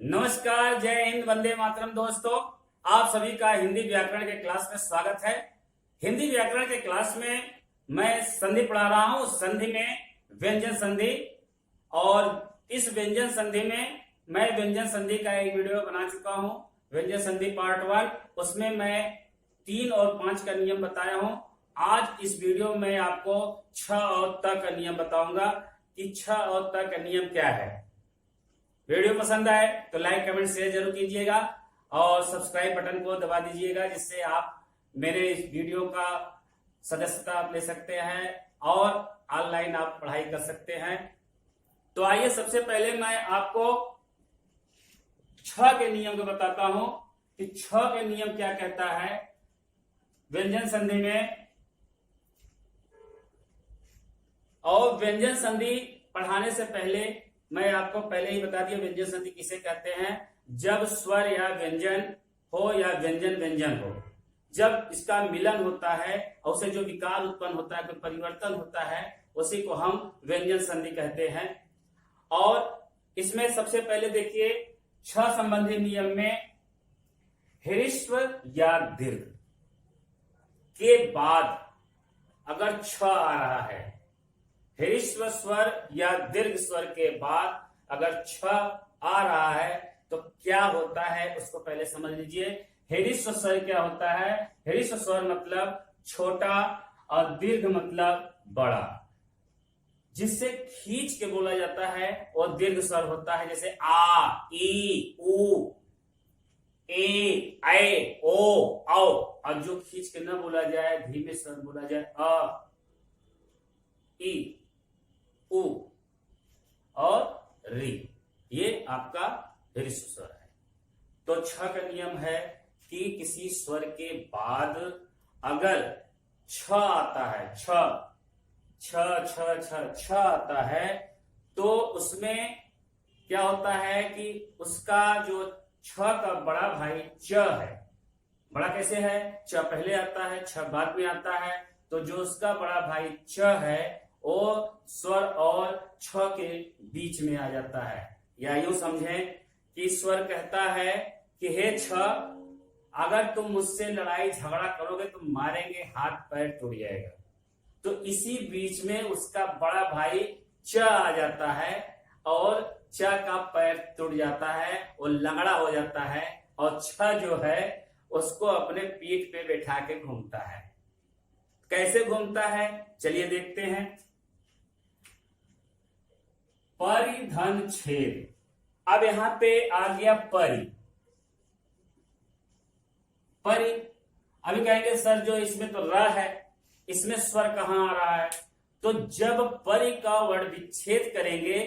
नमस्कार, जय हिंद, वंदे मातरम। दोस्तों, आप सभी का हिंदी व्याकरण के क्लास में स्वागत है। हिंदी व्याकरण के क्लास में मैं संधि पढ़ा रहा हूं। संधि में व्यंजन संधि, और इस व्यंजन संधि में मैं व्यंजन संधि का एक वीडियो बना चुका हूं, व्यंजन संधि पार्ट 1। उसमें मैं 3 और 5 का नियम बताया हूं। आज इस वीडियो में आपको 6 और त का नियम बताऊंगा कि 6 और त का नियम क्या है। वीडियो पसंद आए तो लाइक कमेंट शेयर जरूर कीजिएगा और सब्सक्राइब बटन को दबा दीजिएगा, जिससे आप मेरे इस वीडियो का सदस्यता आप ले सकते हैं और ऑनलाइन आप पढ़ाई कर सकते हैं। तो आइए, सबसे पहले मैं आपको 6 के नियम को बताता हूं कि 6 के नियम क्या कहता है व्यंजन संधि में। और व्यंजन संधि पढ़ाने से पहले मैं आपको पहले ही बता दिया व्यंजन संधि किसे कहते हैं। जब स्वर या व्यंजन हो या व्यंजन व्यंजन हो, जब इसका मिलन होता है और उसे जो विकार उत्पन्न होता है, कोई परिवर्तन होता है, उसी को हम व्यंजन संधि कहते हैं। और इसमें सबसे पहले देखिए 6 संबंधी नियम में ह्रस्व या दीर्घ के बाद अगर 6 आ रहा है, ह्रस्व स्वर या दीर्घ स्वर के बाद अगर 6 आ रहा है तो क्या होता है उसको पहले समझ लीजिए। ह्रस्व स्वर क्या होता है? ह्रस्व स्वर मतलब छोटा और दीर्घ मतलब बड़ा, जिससे खींच के बोला जाता है और दीर्घ स्वर होता है। जैसे आ, ई, उ, ए, ऐ, ओ, औ। और जो खींच के न बोला जाए, धीमे स्वर बोला जाए, अ, ई, उ और री, ये आपका ह्रस्व स्वर है। तो 6 का नियम है कि किसी स्वर के बाद अगर 6 आता है, 6 आता है, तो उसमें क्या होता है कि उसका जो 6 का बड़ा भाई च है। बड़ा कैसे है? च पहले आता है, 6 बाद में आता है। तो जो उसका बड़ा भाई च है वो स्वर और 6 के बीच में आ जाता है। या यूं समझें कि स्वर कहता है कि हे 6, अगर तुम मुझसे लड़ाई झगड़ा करोगे तो मारेंगे, हाथ पैर टूट जाएगा। तो इसी बीच में उसका बड़ा भाई च आ जाता है और च का पैर टूट जाता है, वो लंगड़ा हो जाता है और 6 जो है उसको अपने पीठ पे बैठा के घूमता है। कैसे घूमता है चलिए देखते हैं। परिधन छेद। अब यहां पे आ गया परि। अभी कहेंगे सर जो इसमें तो र है, इसमें स्वर कहां आ रहा है? तो जब परि का वर्ण विच्छेद करेंगे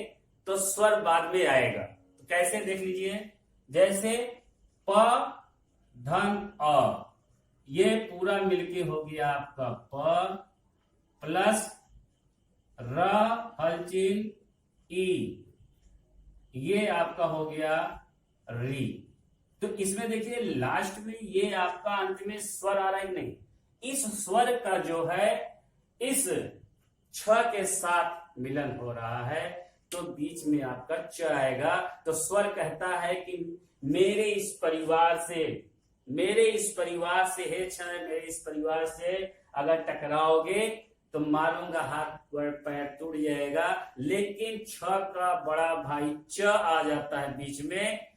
तो स्वर बाद में आएगा। तो कैसे देख लीजिए, जैसे प धन अ, ये पूरा मिलके हो गया आपका प प्लस र हलचिन ई, ये आपका हो गया री। तो इसमें देखिए लास्ट में ये आपका अंत में स्वर आ रहा है नहीं, इस स्वर का जो है इस 6 के साथ मिलन हो रहा है, तो बीच में आपका च आएगा। तो स्वर कहता है कि मेरे इस परिवार से हे 6, मेरे इस परिवार से अगर टकराओगे तो मारूंगा, हाथ पैर टूट जाएगा। लेकिन 6 का बड़ा भाई च आ जाता है बीच में,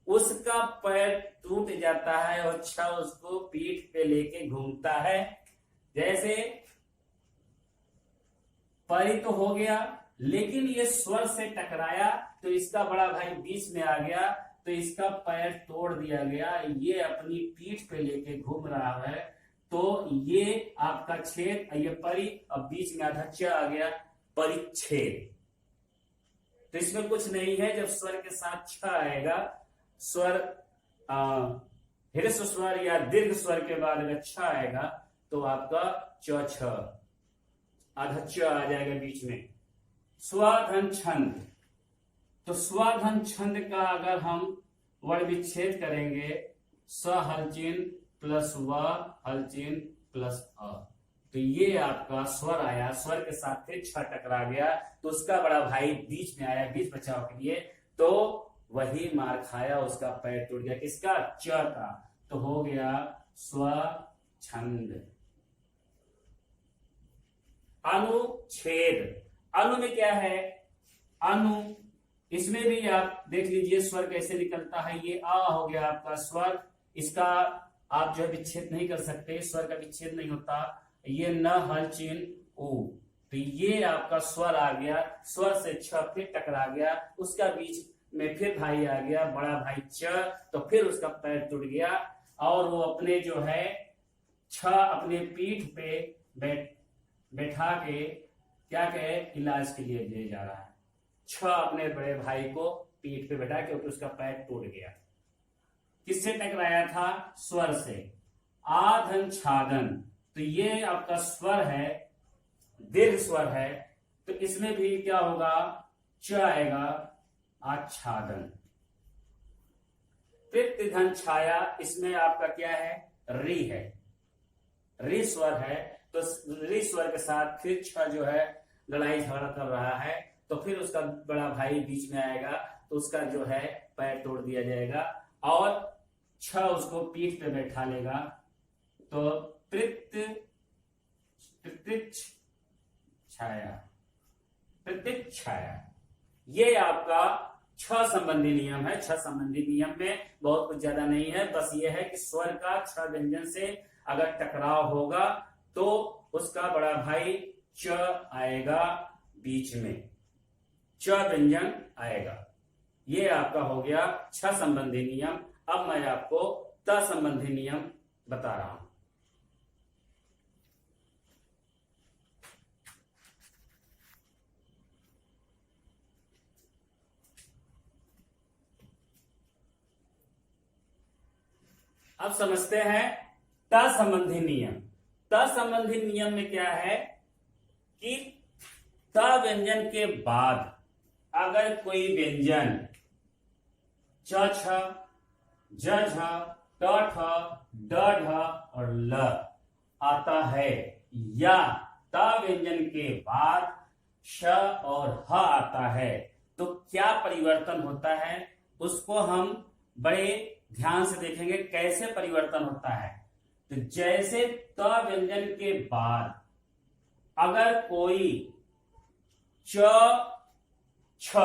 उसका पैर टूट जाता है और 6 उसको पीठ पे लेके घूमता है। जैसे परि तो हो गया, लेकिन ये स्वर से टकराया तो इसका बड़ा भाई बीच में आ गया, तो इसका पैर तोड़ दिया गया, ये अपनी पीठ पे लेके घूम रहा है। तो ये आपका छेद, ये परि, अब बीच में आधा च आ गया, परिच्छेद। तो इसमें कुछ नहीं है, जब स्वर के साथ छ आएगा, स्वर ह्रस्व स्वर या दीर्घ स्वर के बाद अगर छ आएगा तो आपका च छ, आधा च आ जाएगा बीच में। स्वाधन छंद। तो स्वाधन छंद का अगर हम वर्ण विच्छेद करेंगे, स हलचिन प्लस व हलचिन प्लस अ, तो ये आपका स्वर आया, स्वर के साथ फिर छ टकरा गया, तो उसका बड़ा भाई बीच में आया, बीच बचाव के लिए। तो वही मार खाया, उसका पैर टूट गया। किसका? च का। तो हो गया स्वच्छंद। अनुच्छेद। अनु में क्या है? अनु, इसमें भी आप देख लीजिए स्वर कैसे निकलता है। ये आ हो गया आपका स्वर, इसका आप जो है विच्छेद नहीं कर सकते, स्वर का विच्छेद नहीं होता। ये न हल चिन्ह उ, तो ये आपका स्वर आ गया, स्वर से छ फिर टकरा गया, उसका बीच में फिर भाई आ गया, बड़ा भाई च, तो फिर उसका पैर टूट गया और वो अपने जो है छ अपने पीठ पे बैठा के क्या कहे, इलाज के लिए ले जा रहा है। छ अपने बड़े भाई को पीठ पे बैठा, क्योंकि उसका पैर टूट गया। किससे टकराया था? स्वर से। आधन छादन, तो ये आपका स्वर है, दीर्घ स्वर है, तो इसमें भी क्या होगा? च आएगा, आच्छादन। धन छाया, इसमें आपका क्या है? री है, री स्वर है, तो री स्वर के साथ फिर छ जो है लड़ाई झगड़ा कर रहा है, तो फिर उसका बड़ा भाई बीच में आएगा, तो उसका जो है पैर तोड़ दिया जाएगा और छ उसको पीठ पे बैठा लेगा। तो छाया, छाया, ये आपका छ संबंधी नियम है। छ संबंधी नियम में बहुत कुछ ज्यादा नहीं है, बस ये है कि स्वर का छ व्यंजन से अगर टकराव होगा तो उसका बड़ा भाई च आएगा बीच में, च व्यंजन आएगा। ये आपका हो गया छ संबंधी नियम। अब मैं आपको त संबंधी नियम बता रहा हूं। अब समझते हैं त संबंधी नियम। त संबंधी नियम में क्या है कि त व्यंजन के बाद अगर कोई व्यंजन च छ, ज झ, ट ठ, ड ढ और ल आता है, या त व्यंजन के बाद श और ह आता है, तो क्या परिवर्तन होता है उसको हम बड़े ध्यान से देखेंगे कैसे परिवर्तन होता है। तो जैसे त व्यंजन के बाद अगर कोई च छ,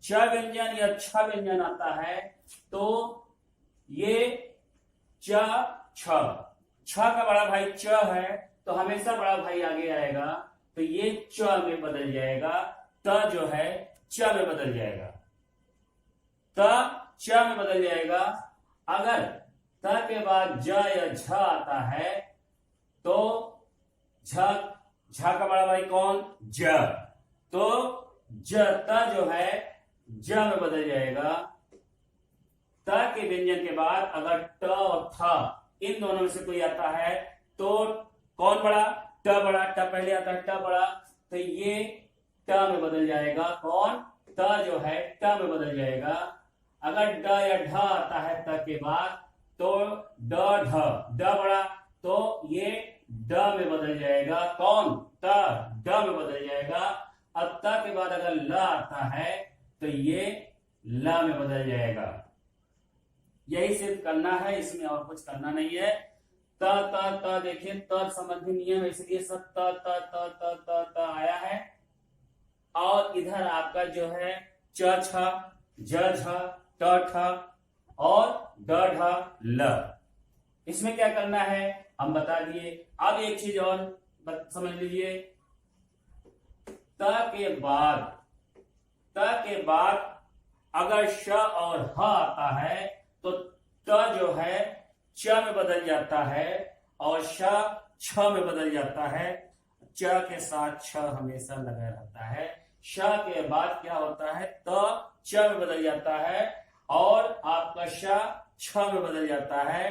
च व्यंजन या छ व्यंजन आता है, तो ये च छ, छ का बड़ा भाई च है, तो हमेशा बड़ा भाई आगे आएगा, तो ये च में बदल जाएगा, त जो है च में बदल जाएगा, त च में बदल जाएगा। अगर त के बाद ज या झ आता है, तो झ का बड़ा भाई कौन? ज, तो ज त जो है ज में बदल जाएगा। त के व्यंजन के बाद अगर ट और थ इन दोनों में से कोई आता है, तो कौन बड़ा? ट बड़ा, ट पहले आता है, ट बड़ा, तो ये ट में बदल जाएगा। कौन? त जो है ट में बदल जाएगा। अगर ड या ढ आता है त के बाद, तो ड ढ, ड बड़ा, तो ये ड में बदल जाएगा। कौन? त, ड में बदल जाएगा। अब त के बाद अगर ल आता है, तो ये ल में बदल जाएगा। यही सिर्फ करना है, इसमें और कुछ करना नहीं है। त त त देखिए, त संबंधी नियम, इसलिए सब त त त त त त आया है। और इधर आपका जो है च छ, ज झ, ट ठ और ड ढ ल, इसमें क्या करना है हम बता दिए। अब एक चीज और समझ लीजिए, त के बाद अगर श और ह आता है, तो त जो है च में बदल जाता है और श छ में बदल जाता है। च के साथ छ हमेशा लगा रहता है। श के बाद क्या होता है? त च में बदल जाता है और आपका श छ में बदल जाता है।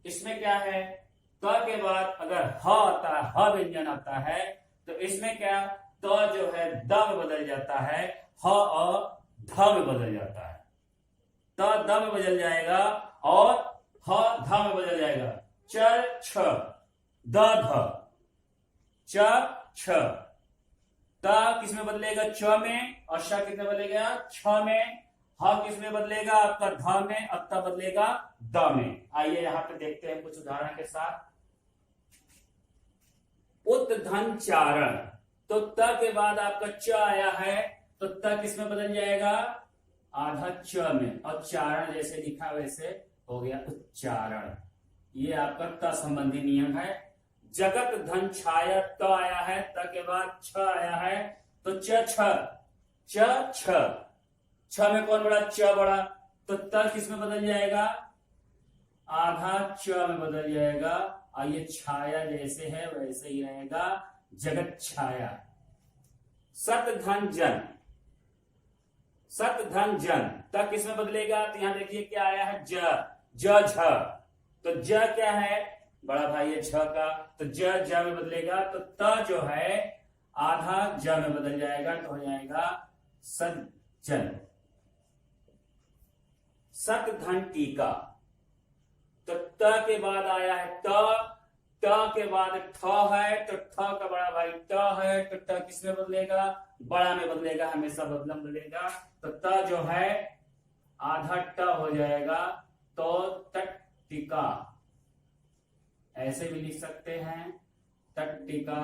इसमें क्या है? त के बाद अगर ह आता है, ह व्यंजन आता है, तो इसमें क्या? त जो है द में बदल जाता है, ह और ध में बदल जाता है। त द में बदल जाएगा और ह ध में बदल जाएगा। च छ, द ध, च छ। त किस में बदलेगा? च में, और श कितने बदलेगा? छ में। ह किस में बदलेगा? आपका ध में, अब त बदलेगा द में। आइए यहां पे देखते हैं कुछ उदाहरण के साथ। उत्धन चारण, तो त के बाद आपका च आया है, तो त किस में बदल जाएगा? आधा च में, और चारण जैसे लिखा वैसे हो गया उच्चारण। ये आपका त संबंधी नियम है। जगत धन छाया, त आया है, त के बाद छ आया है, तो च छ में कौन बड़ा? च बड़ा, तो त किस में बदल जाएगा? आधा च में बदल जाएगा, और ये छाया जैसे है वैसे ही रहेगा, जगत छाया। सत धन जन, सत धन जन, त किस में बदलेगा? तो यहां देखिए क्या आया है? ज झ, तो ज क्या है? बड़ा भाई है झ का, तो ज में बदलेगा, तो त जो है आधा ज में बदल जाएगा, तो हो जाएगा सज्जन। सत धन टीका, तो त के बाद आया है त के बाद थ है, तो थ का बड़ा भाई त है, तो त किस में बदलेगा? बड़ा में बदलेगा, हमेशा बदलेगा, तो त जो है आधा ट हो जाएगा, तो तट्टिका। ऐसे भी लिख सकते हैं, तट्टिका,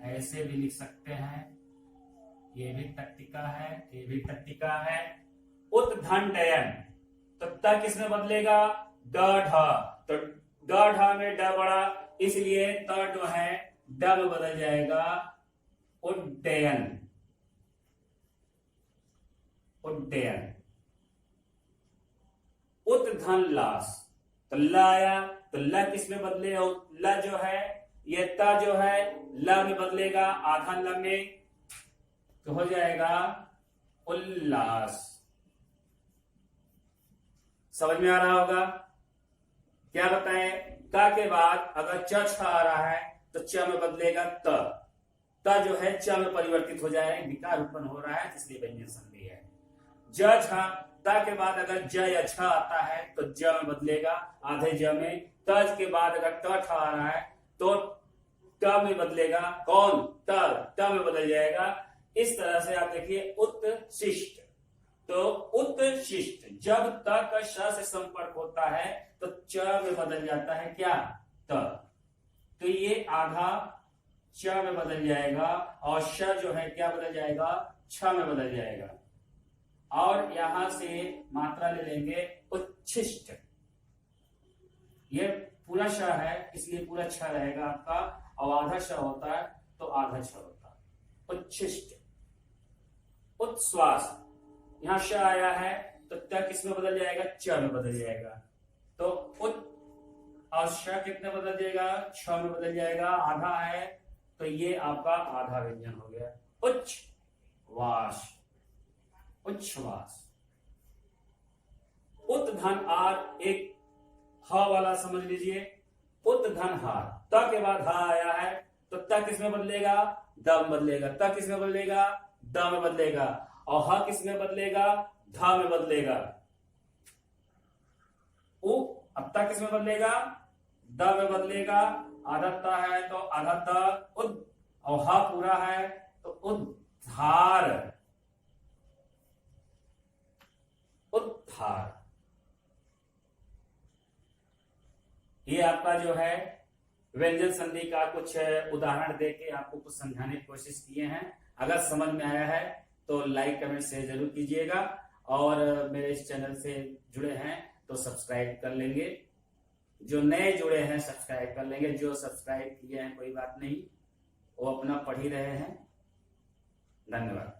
ऐसे भी लिख सकते हैं, ये भी तट्टिका है, ये भी तट्टिका है। उत्धन डयन, तो त किस में बदलेगा? ड ढ, तो ड ढ में ड बड़ा, इसलिए त जो है ड में बदल जाएगा, उड्डयन। उड्डयन। उत्धन लास, तो ल आया, तो ल किस में बदले? ल जो है ये त जो है ल में बदलेगा, आधा ल में, तो हो जाएगा उल्लास। समझ में आ रहा होगा? क्या बताएं? त के बाद अगर च छ आ रहा है, तो च में बदलेगा त जो है च में परिवर्तित हो जाएगा, विकार उत्पन्न हो रहा है, इसलिए व्यंजन संधि है। ज झ, त के बाद अगर ज या छ आता है, तो ज में बदलेगा, आधे ज में। त के बाद अगर ट ठ आ रहा है, तो ट में बदलेगा, कौन? त में बदल जाएगा। इस तरह से आप देखिए उत्शिष्ट, तो उत्शिष्ट जब त का श से संपर्क होता है, तो च में बदल जाता है क्या? त, तो ये आधा च में बदल जाएगा, और श जो है क्या बदल जाएगा? छ में बदल जाएगा। और यहां से मात्रा ले लेंगे उच्छिष्ट, ये पूरा श है इसलिए पूरा छ रहेगा आपका, और आधा श होता है तो आधा छ होता है। उच्छिष्ट। उत्श्वास, यहां श आया है, तो त किस में बदल जाएगा? च में बदल जाएगा, तो उत और श कितने बदल जाएगा? छ में बदल जाएगा, आधा है, तो ये आपका आधा व्यंजन हो गया। उच्छ्वास। उच्छ्वास। उत्धन आर, एक ह वाला समझ लीजिए, उत्धन हार, त के बाद ह आया है, तो त किस में बदलेगा? द में बदलेगा, त किस में बदलेगा? द में बदलेगा, और ह किस में बदलेगा? ध में बदलेगा। अब त किस में बदलेगा? द में बदलेगा, आधा त है तो आधा त, उद, और ह पूरा है तो उद्धार। उद्धार। ये आपका जो है व्यंजन संधि का कुछ उदाहरण देके आपको कुछ समझाने की कोशिश किए हैं। अगर समझ में आया है तो लाइक कमेंट शेयर जरूर कीजिएगा, और मेरे इस चैनल से जुड़े हैं तो सब्सक्राइब कर लेंगे। जो नए जुड़े हैं सब्सक्राइब कर लेंगे, जो सब्सक्राइब किए हैं कोई बात नहीं, वो अपना पढ़ ही रहे हैं। धन्यवाद।